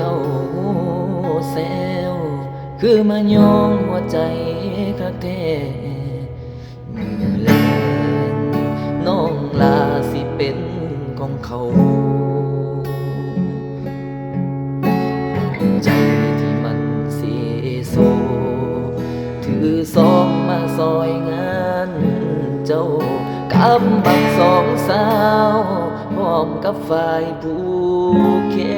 เจ้าแซวคือมาโยงหัวใจคักแท้มือแลงน้องลาสิเป็นของเขาใจที่มันเสียโซถือซองมาซอยงานเจ้ากับบักสองสาวพร้อมกับฝ่ายผู้แค้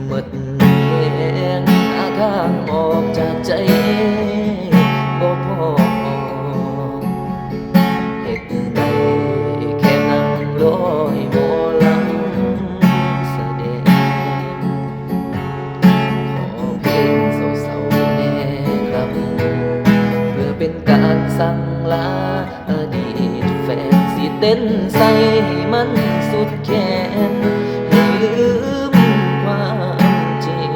หมดแรงหาทางออกจากใจบ่พอเหตุใดแค่นั่งรอยหมอลำแสดงขอเพลงเศร้าๆแน่ครับเพื่อเป็นการสั่งลาอดีตแฟนสิเต้นใส่ให้มันสุดแขนให้ลืมความจริง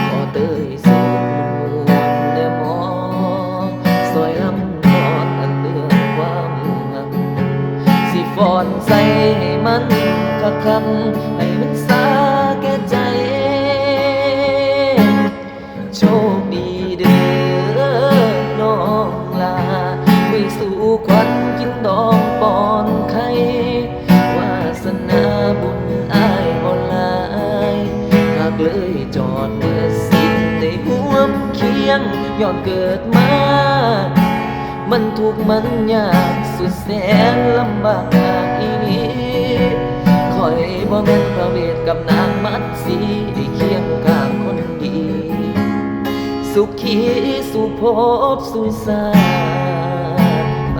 ขอเตยสูงเดมอซอยลำนอนอันเรื่องความหักสิฟอนใส่ให้มันคักๆให้มันสาแก่ใจโชคดีเด้อน้องลาไปสู่ควันกินดองปอนไข่วาสนาบุญอ้ายบ่หลายหากเลยจอดเมื่อสิ้นได้ห่วมเคียงย้อนเกิดมามันทุกข์มันยากสุดแสนลำบากอีนี้คอยบ่แม่นพระเวทกับนางมัดสีได้เคียงข้างคนดีสุขีสุภพสุสานไป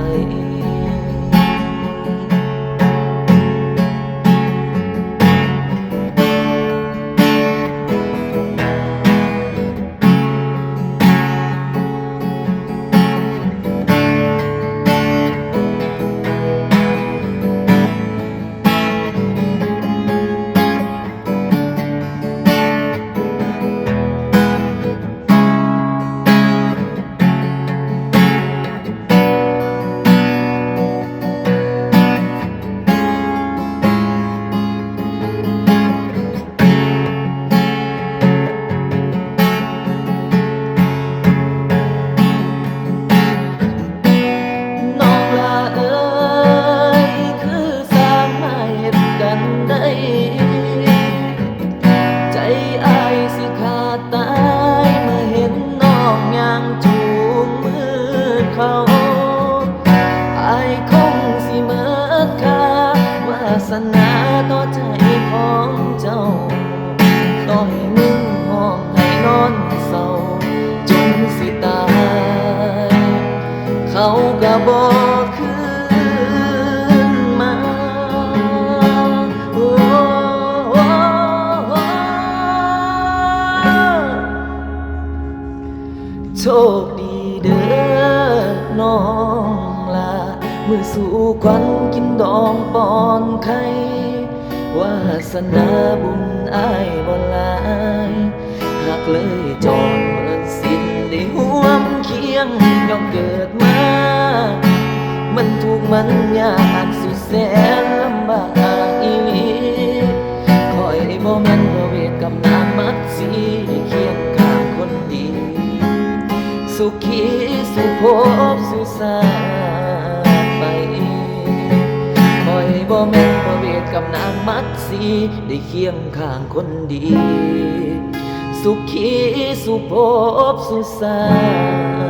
ใจอ้ายสิขาดตายเมื่อเห็นน้องย่างจูงมือเขาอ้ายคงสิเมิดค่าวาสนาต่อใจของเจ้าต่อให้มึงห้องให้นอนเศร้าจนสิตายเขาก็บอกคือโชคดีเด้อน้องลามือสู่ควันกินดองปอนไข่วาสนาบุญอ้ายบ่หลายหากเลยจอดเมื่อสิ้นได้ห่วมเคียงย้อนเกิดมามันทุกข์มันยากสุดแสนลำบากอีหลีคอยบ่แม่นพระเวทกับนางมัดสีได้เคียงข้างคนดีสุขีสุภพสุสานไปคอยบ่แม่นพระเวทกับนางมัดสีได้เคียงข้างคนดีสุขีสุภพสุสาน